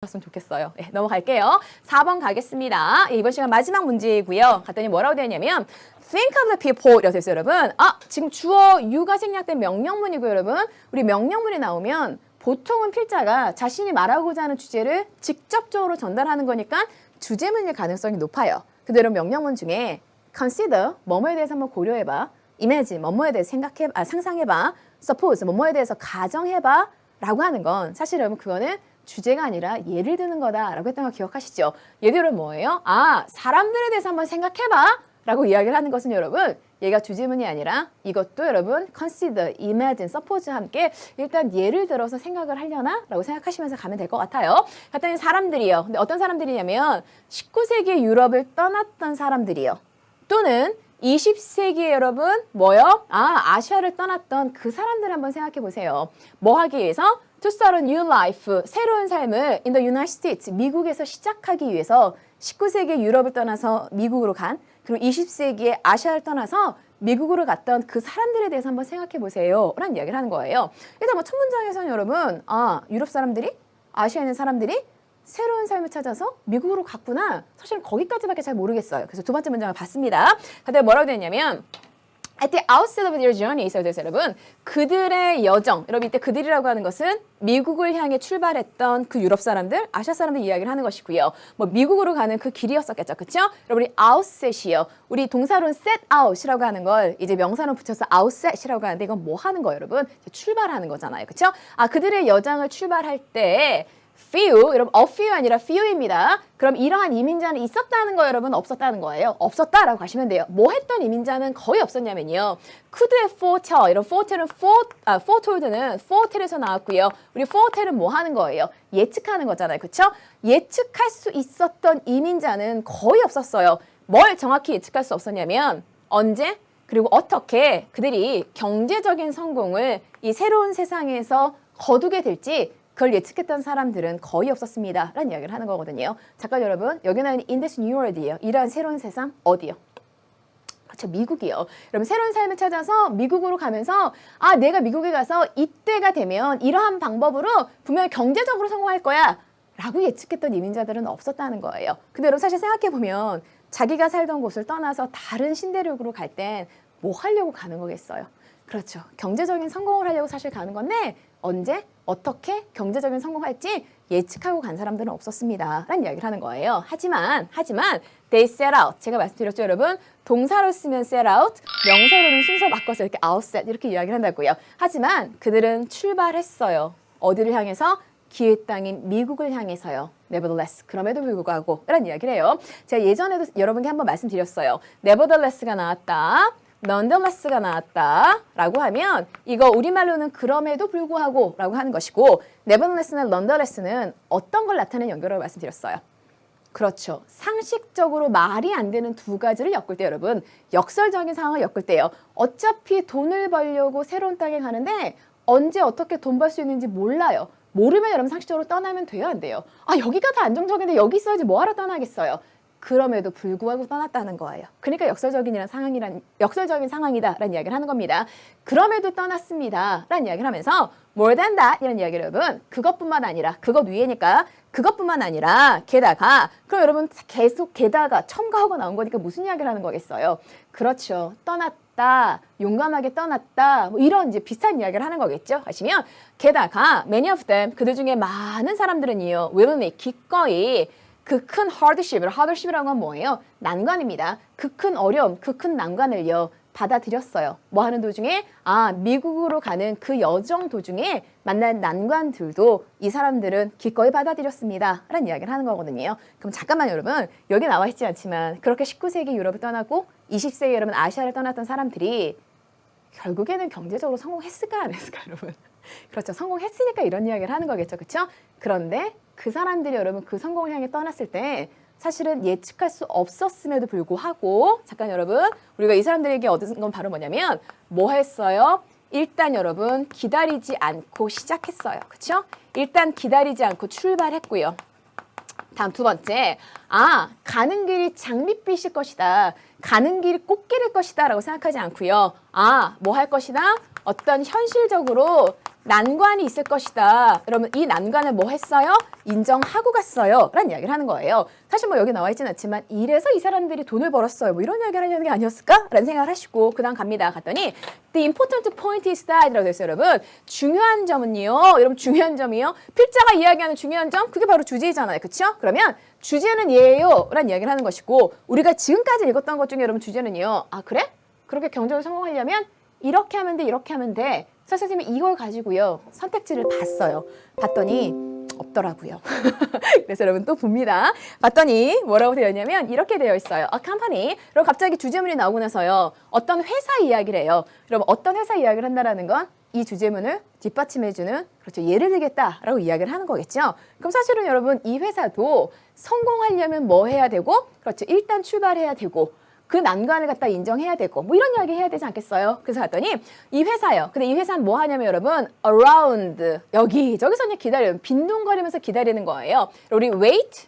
었으면 좋겠어요. 네, 넘어갈게요. 4번 가겠습니다. 이번 시간 마지막 문제이고요. 갔더니 뭐라고 되어 있냐면 think of the people 이라고 되어 있어요, 여러분. 지금 주어 you가 생략된 명령문이고요, 여러분. 우리 명령문이 나오면 보통은 필자가 자신이 말하고자 하는 주제를 직접적으로 전달하는 거니까 주제문일 가능성이 높아요. 근데 여러분 명령문 중에 consider, 뭐뭐에 대해서 한번 고려해봐. imagine, 뭐뭐에 대해서 상상해봐. suppose, 뭐뭐에 대해서 가정해봐. 라고 하는 건 사실 여러분 그거는 주제가 아니라 예를 드는 거다라고 했던 거 기억하시죠? 예를 들어 뭐예요? 사람들에 대해서 한번 생각해봐 라고 이야기를 하는 것은 여러분 얘가 주제문이 아니라 이것도 여러분 consider, imagine, suppose와 함께 일단 예를 들어서 생각을 하려나? 라고 생각하시면서 가면 될 것 같아요. 갔더니 사람들이요. 근데 어떤 사람들이냐면 19세기 유럽을 떠났던 사람들이요. 또는 20세기에 여러분 뭐요? 아시아를 떠났던 그 사람들 한번 생각해 보세요. 뭐 하기 위해서? To start a new life, 새로운 삶을 in the United States, 미국에서 시작하기 위해서 19세기에 유럽을 떠나서 미국으로 간, 그리고 20세기에 아시아를 떠나서 미국으로 갔던 그 사람들에 대해서 한번 생각해 보세요. 라는 이야기를 하는 거예요. 일단 뭐 첫 문장에서는 여러분, 유럽 사람들이, 아시아에 있는 사람들이 새로운 삶을 찾아서 미국으로 갔구나. 사실은 거기까지밖에 잘 모르겠어요. 그래서 두 번째 문장을 봤습니다. 그때 뭐라고 되어 있냐면 At the outset of their journey 있어야 돼서 여러분 그들의 여정, 여러분 이때 그들이라고 하는 것은 미국을 향해 출발했던 그 유럽 사람들, 아시아 사람들 이야기를 하는 것이고요. 뭐 미국으로 가는 그 길이었었겠죠, 그렇죠? 여러분 우리 outset이요. 우리 동사로는 set out이라고 하는 걸 이제 명사로 붙여서 outset이라고 하는데 이건 뭐 하는 거예요, 여러분? 출발하는 거잖아요, 그렇죠? 그들의 여정을 출발할 때 few, 여러분 a few 아니라 few입니다. 그럼 이러한 이민자는 있었다는 거 여러분 없었다는 거예요. 없었다라고 하시면 돼요. 뭐 했던 이민자는 거의 없었냐면요. could have foretell, 이런 foretell은 foretold는 foretell에서 나왔고요. 우리 foretell은 뭐 하는 거예요? 예측하는 거잖아요. 그렇죠? 예측할 수 있었던 이민자는 거의 없었어요. 뭘 정확히 예측할 수 없었냐면 언제? 그리고 어떻게 그들이 경제적인 성공을 이 새로운 세상에서 거두게 될지 그걸 예측했던 사람들은 거의 없었습니다. 라는 이야기를 하는 거거든요. 잠깐 여러분, 여기는 in this new world이에요. 이러한 새로운 세상 어디요? 그렇죠, 미국이요. 여러분 새로운 삶을 찾아서 미국으로 가면서 내가 미국에 가서 이때가 되면 이러한 방법으로 분명히 경제적으로 성공할 거야. 라고 예측했던 이민자들은 없었다는 거예요. 근데 여러분 사실 생각해보면 자기가 살던 곳을 떠나서 다른 신대륙으로 갈 땐 뭐 하려고 가는 거겠어요? 그렇죠. 경제적인 성공을 하려고 사실 가는 건데 언제? 어떻게 경제적인 성공할지 예측하고 간 사람들은 없었습니다. 라는 이야기를 하는 거예요. 하지만 they set out. 제가 말씀드렸죠, 여러분. 동사로 쓰면 set out, 명사로는 순서 바꿔서 이렇게 outset 이렇게 이야기를 한다고요. 하지만 그들은 출발했어요. 어디를 향해서? 기회 땅인 미국을 향해서요. Nevertheless, 그럼에도 불구하고 라는 이야기를 해요. 제가 예전에도 여러분께 한번 말씀드렸어요. Nevertheless가 나왔다. nonetheless가 나왔다 라고 하면 이거 우리말로는 그럼에도 불구하고 라고 하는 것이고 nevertheless나 nonetheless는 어떤 걸 나타내는 연결어로 말씀드렸어요. 그렇죠. 상식적으로 말이 안 되는 두 가지를 엮을 때 여러분 역설적인 상황을 엮을 때요. 어차피 돈을 벌려고 새로운 땅에 가는데 언제 어떻게 돈 벌 수 있는지 몰라요. 모르면 여러분 상식적으로 떠나면 돼요, 안 돼요? 여기가 다 안정적인데 여기 있어야지 뭐하러 떠나겠어요. 그럼에도 불구하고 떠났다는 거예요. 그러니까 역설적인 상황이다라는 이야기를 하는 겁니다. 그럼에도 떠났습니다. 라는 이야기를 하면서 more than that 이런 이야기를 여러분 그것뿐만 아니라 그것 위에니까 그것뿐만 아니라 게다가 그럼 여러분 계속 게다가 첨가하고 나온 거니까 무슨 이야기를 하는 거겠어요? 그렇죠. 떠났다. 용감하게 떠났다. 뭐 이런 이제 비슷한 이야기를 하는 거겠죠. 하시면 게다가 many of them 그들 중에 많은 사람들은요. willingly 기꺼이 그 큰 hardship이라고 하면 뭐예요? 난관입니다. 그 큰 어려움, 그 큰 난관을요. 받아들였어요. 뭐 하는 도중에? 미국으로 가는 그 여정 도중에 만난 난관들도 이 사람들은 기꺼이 받아들였습니다. 라는 이야기를 하는 거거든요. 그럼 잠깐만 여러분, 여기 나와 있지 않지만 그렇게 19세기 유럽을 떠나고 20세기 여러분 아시아를 떠났던 사람들이 결국에는 경제적으로 성공했을까 안 했을까 여러분? 그렇죠. 성공했으니까 이런 이야기를 하는 거겠죠. 그렇죠? 그런데 그 사람들이 여러분 그 성공을 향해 떠났을 때 사실은 예측할 수 없었음에도 불구하고 잠깐 여러분 우리가 이 사람들에게 얻은 건 바로 뭐냐면 뭐 했어요? 일단 여러분 기다리지 않고 시작했어요. 그렇죠? 일단 기다리지 않고 출발했고요. 다음 두 번째, 가는 길이 장밋빛일 것이다. 가는 길이 꽃길일 것이다 라고 생각하지 않고요. 뭐 할 것이다? 어떤 현실적으로 난관이 있을 것이다. 여러분 이 난관을 뭐 했어요? 인정하고 갔어요. 라는 이야기를 하는 거예요. 사실 뭐 여기 나와 있지는 않지만 이래서 이 사람들이 돈을 벌었어요. 뭐 이런 이야기를 하려는 게 아니었을까? 라는 생각을 하시고 그 다음 갑니다. 갔더니 The important point is that 이라고 됐어요. 여러분 중요한 점은요. 여러분 중요한 점이요. 필자가 이야기하는 중요한 점 그게 바로 주제잖아요. 그렇죠? 그러면 주제는 얘예요. 라는 이야기를 하는 것이고 우리가 지금까지 읽었던 것 중에 여러분 주제는요. 아 그래? 그렇게 경쟁을 성공하려면 이렇게 하면 돼. 이렇게 하면 돼. 그래서 선생님이 이걸 가지고요. 선택지를 봤어요. 봤더니 없더라고요. 그래서 여러분 또 봅니다. 봤더니 뭐라고 되어 있냐면 이렇게 되어 있어요. A company. 그럼 갑자기 주제문이 나오고 나서요. 어떤 회사 이야기를 해요. 여러분 어떤 회사 이야기를 한다라는 건 이 주제문을 뒷받침해주는 그렇죠. 예를 들겠다라고 이야기를 하는 거겠죠. 그럼 사실은 여러분 이 회사도 성공하려면 뭐 해야 되고 그렇죠. 일단 출발해야 되고 그 난관을 갖다 인정해야 되고 뭐 이런 이야기 해야 되지 않겠어요? 그래서 봤더니 이 회사요. 근데 이 회사는 뭐 하냐면 여러분 around 여기저기서 그냥 기다려요. 빈둥거리면서 기다리는 거예요. 우리 wait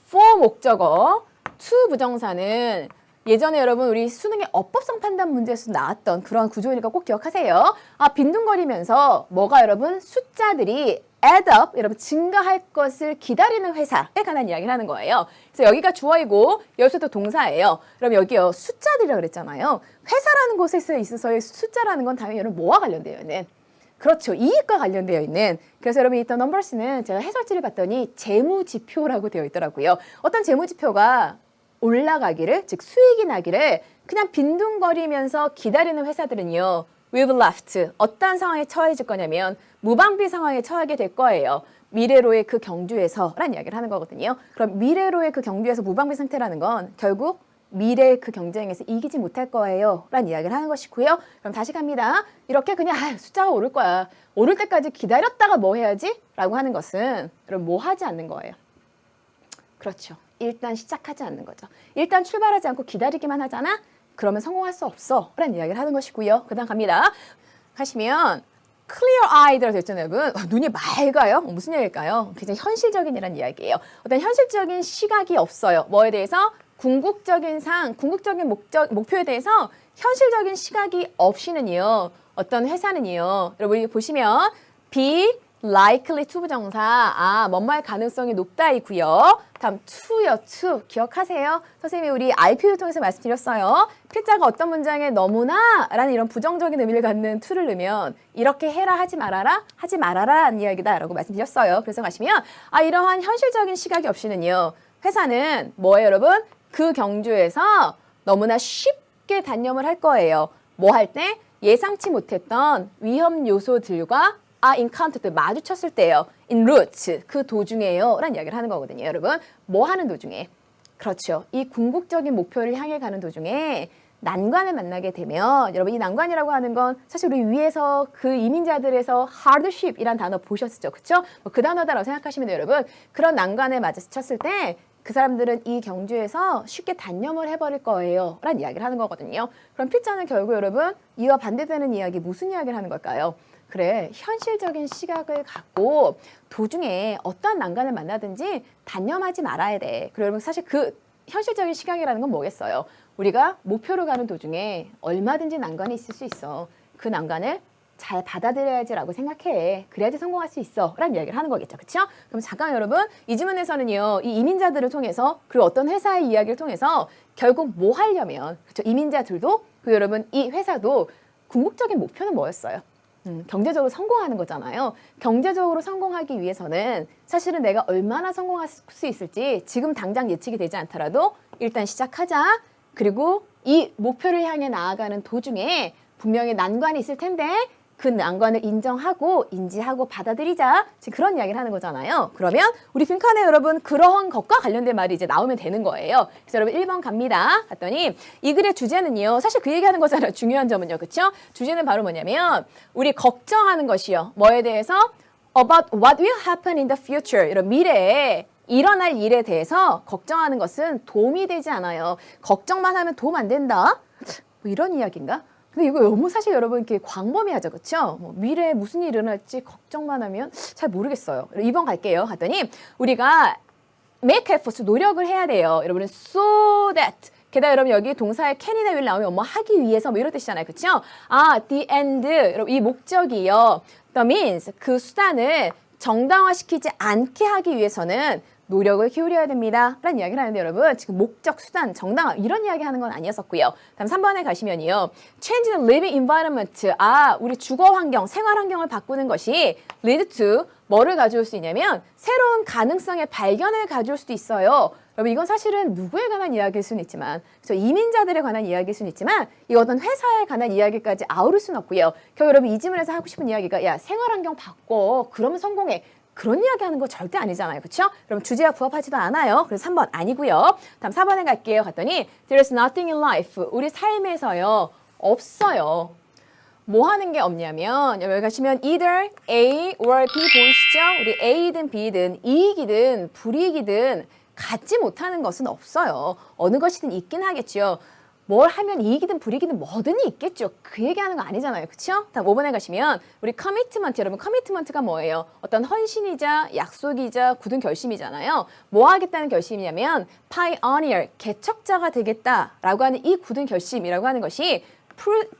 for 목적어 to 부정사는 예전에 여러분 우리 수능의 어법성 판단 문제에서 나왔던 그런 구조니까 꼭 기억하세요. 아 빈둥거리면서 뭐가 여러분 숫자들이 add up, 여러분 증가할 것을 기다리는 회사에 관한 이야기를 하는 거예요. 그래서 여기가 주어이고 여기서도 동사예요. 그럼 여기요 숫자들이라고 그랬잖아요. 회사라는 곳에 있어서의 숫자라는 건 당연히 여러분 뭐와 관련되어 있는 그렇죠. 이익과 관련되어 있는 그래서 여러분 이떤 넘버스는 제가 해설지를 봤더니 재무지표라고 되어 있더라고요. 어떤 재무지표가 올라가기를 즉 수익이 나기를 그냥 빈둥거리면서 기다리는 회사들은요. We've left. 어떤 상황에 처해질 거냐면 무방비 상황에 처하게 될 거예요. 미래로의 그 경주에서 라는 이야기를 하는 거거든요. 그럼 미래로의 그 경주에서 무방비 상태라는 건 결국 미래의 그 경쟁에서 이기지 못할 거예요. 라는 이야기를 하는 것이고요. 그럼 다시 갑니다. 이렇게 그냥 숫자가 오를 거야. 오를 때까지 기다렸다가 뭐 해야지? 라고 하는 것은 여러분 뭐 하지 않는 거예요. 그렇죠. 일단 시작하지 않는 거죠. 일단 출발하지 않고 기다리기만 하잖아? 그러면 성공할 수 없어. 라는 이야기를 하는 것이고요. 그 다음 갑니다. 가시면 clear-eyed라고 되었잖아요, 여러분. 눈이 맑아요? 무슨 얘기일까요? 굉장히 현실적인이라는 이야기예요. 어떤 현실적인 시각이 없어요. 뭐에 대해서? 궁극적인 궁극적인 목표에 대해서 현실적인 시각이 없이는요. 어떤 회사는요. 여러분 여기 보시면 be likely to 부정사 뭔말 가능성이 높다이고요. 다음 to요, to 기억하세요. 선생님이 우리 RP를 통해서 말씀드렸어요. 필자가 어떤 문장에 너무나 라는 이런 부정적인 의미를 갖는 to를 넣으면 이렇게 해라 하지 말아라 라는 이야기다 라고 말씀드렸어요. 그래서 가시면 이러한 현실적인 시각이 없이는요. 회사는 뭐예요 여러분? 그 경주에서 너무나 쉽게 단념을 할 거예요. 뭐 할 때? 예상치 못했던 위험 요소들과 encountered 마주쳤을 때요. in route 그 도중에요. 라는 이야기를 하는 거거든요. 여러분 뭐 하는 도중에? 그렇죠. 이 궁극적인 목표를 향해 가는 도중에 난관을 만나게 되면 여러분 이 난관이라고 하는 건 사실 우리 위에서 그 이민자들에서 hardship이란 단어 보셨죠. 그렇죠? 그 단어다라고 생각하시면 돼요. 여러분 그런 난관에 마주쳤을 때 그 사람들은 이 경주에서 쉽게 단념을 해버릴 거예요. 라는 이야기를 하는 거거든요. 그럼 필자는 결국 여러분 이와 반대되는 이야기 무슨 이야기를 하는 걸까요? 그래 현실적인 시각을 갖고 도중에 어떤 난관을 만나든지 단념하지 말아야 돼. 그리고 여러분 사실 그 현실적인 시각이라는 건 뭐겠어요? 우리가 목표로 가는 도중에 얼마든지 난관이 있을 수 있어. 그 난관을 잘 받아들여야지라고 생각해. 그래야지 성공할 수 있어. 라는 이야기를 하는 거겠죠. 그렇죠? 그럼 잠깐 여러분 이 지문에서는요. 이 이민자들을 통해서 그리고 어떤 회사의 이야기를 통해서 결국 뭐 하려면 그렇죠? 이민자들도 그리고 여러분 이 회사도 궁극적인 목표는 뭐였어요? 경제적으로 성공하는 거잖아요. 경제적으로 성공하기 위해서는 사실은 내가 얼마나 성공할 수 있을지 지금 당장 예측이 되지 않더라도 일단 시작하자. 그리고 이 목표를 향해 나아가는 도중에 분명히 난관이 있을 텐데 그 난관을 인정하고 인지하고 받아들이자. 지금 그런 이야기를 하는 거잖아요. 그러면 우리 빈칸에 여러분 그러한 것과 관련된 말이 이제 나오면 되는 거예요. 그래서 여러분 1번 갑니다. 갔더니 이 글의 주제는요. 사실 그 얘기하는 거잖아요. 중요한 점은요. 그렇죠? 주제는 바로 뭐냐면 우리 걱정하는 것이요. 뭐에 대해서? About what will happen in the future. 이런 미래에 일어날 일에 대해서 걱정하는 것은 도움이 되지 않아요. 걱정만 하면 도움 안 된다? 뭐 이런 이야기인가? 근데 이거 너무 사실 여러분 이렇게 광범위하죠. 그렇죠? 미래에 무슨 일이 일어날지 걱정만 하면 잘 모르겠어요. 2번 갈게요. 갔더니 우리가 make efforts, 노력을 해야 돼요. 여러분은 so that 게다가 여러분 여기 동사의 can이나 will 나오면 뭐 하기 위해서 뭐 이런 뜻이잖아요. 그렇죠? 아, the end. 여러분 이 목적이요. the means 그 수단을 정당화시키지 않게 하기 위해서는 노력을 기울여야 됩니다. 라는 이야기를 하는데 여러분 지금 목적, 수단, 정당화 이런 이야기 하는 건 아니었었고요. 다음 3번에 가시면요. Change the living environment. 아, 우리 주거 환경, 생활 환경을 바꾸는 것이 lead to 뭐를 가져올 수 있냐면 새로운 가능성의 발견을 가져올 수도 있어요. 여러분 이건 사실은 누구에 관한 이야기일 수는 있지만 그래서 이민자들에 관한 이야기일 수는 있지만 이 어떤 회사에 관한 이야기까지 아우를 수는 없고요. 결국 여러분 이 질문에서 하고 싶은 이야기가 야 생활 환경 바꿔 그러면 성공해. 그런 이야기 하는 거 절대 아니잖아요. 그렇죠? 그럼 주제와 부합하지도 않아요. 그래서 3번 아니고요. 다음 4번에 갈게요. 갔더니 There's nothing in life. 우리 삶에서요. 없어요. 뭐 하는 게 없냐면 여기 가시면 either A or B 보이시죠? 우리 A든 B든 이익이든 불이익이든 갖지 못하는 것은 없어요. 어느 것이든 있긴 하겠죠. 뭘 하면 이익이든 불이익이든 뭐든 있겠죠. 그 얘기하는 거 아니잖아요. 그렇죠? 다음 5번에 가시면 우리 커미트먼트 여러분 커미트먼트가 뭐예요? 어떤 헌신이자 약속이자 굳은 결심이잖아요. 뭐 하겠다는 결심이냐면 pioneer 개척자가 되겠다라고 하는 이 굳은 결심이라고 하는 것이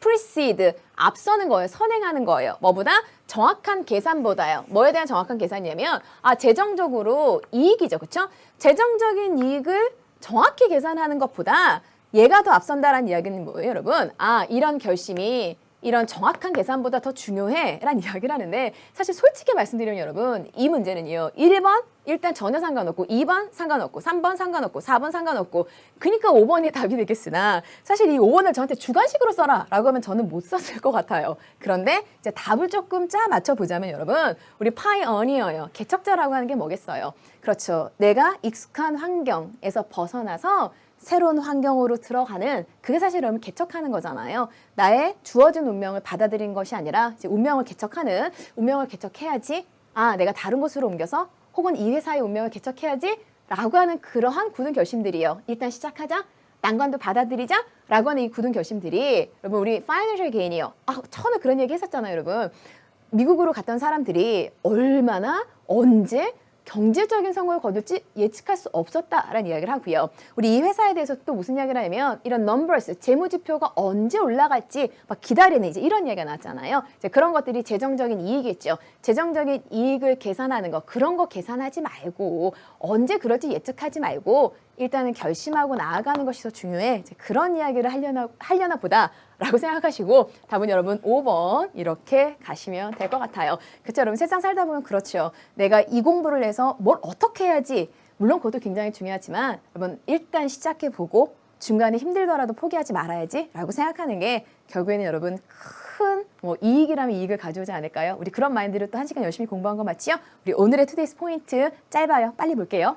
precede 앞서는 거예요. 선행하는 거예요. 뭐보다? 정확한 계산보다요. 뭐에 대한 정확한 계산이냐면 재정적으로 이익이죠. 그렇죠? 재정적인 이익을 정확히 계산하는 것보다 얘가 더 앞선다라는 이야기는 뭐예요, 여러분? 아, 이런 결심이 이런 정확한 계산보다 더 중요해 라는 이야기를 하는데 사실 솔직히 말씀드리면 여러분 이 문제는요. 1번 일단 전혀 상관없고 2번 상관없고 3번 상관없고 4번 상관없고 그러니까 5번이 답이 되겠으나 사실 이 5번을 저한테 주관식으로 써라 라고 하면 저는 못 썼을 것 같아요. 그런데 이제 답을 조금 짜 맞춰보자면 여러분 우리 파이어니어요. 개척자라고 하는 게 뭐겠어요? 그렇죠. 내가 익숙한 환경에서 벗어나서 새로운 환경으로 들어가는 그게 사실 여러분 개척하는 거잖아요. 나의 주어진 운명을 받아들인 것이 아니라 이제 운명을 개척하는 운명을 개척해야지. 아, 내가 다른 곳으로 옮겨서 혹은 이 회사의 운명을 개척해야지 라고 하는 그러한 굳은 결심들이요. 일단 시작하자. 난관도 받아들이자 라고 하는 이 굳은 결심들이 여러분 우리 파이낸셜 게인이요. 아, 처음에 그런 얘기 했었잖아요, 여러분. 미국으로 갔던 사람들이 얼마나 언제 경제적인 성공을 거둘지 예측할 수 없었다라는 이야기를 하고요. 우리 이 회사에 대해서 또 무슨 이야기를 하냐면 이런 넘버스, 재무지표가 언제 올라갈지 막 기다리는 이제 이런 이야기가 나왔잖아요. 이제 그런 것들이 재정적인 이익이겠죠. 재정적인 이익을 계산하는 거 그런 거 계산하지 말고 언제 그럴지 예측하지 말고 일단은 결심하고 나아가는 것이 더 중요해. 이제 그런 이야기를 하려나 보다라고 생각하시고 답은 여러분 5번 이렇게 가시면 될 것 같아요. 그렇죠, 여러분 세상 살다 보면 그렇죠. 내가 이 공부를 해서 뭘 어떻게 해야지 물론 그것도 굉장히 중요하지만 여러분 일단 시작해보고 중간에 힘들더라도 포기하지 말아야지 라고 생각하는 게 결국에는 여러분 큰 이익이라면 이익을 가져오지 않을까요? 우리 그런 마인드로 또 1시간 열심히 공부한 거 맞지요? 우리 오늘의 투데이스 포인트 짧아요. 빨리 볼게요.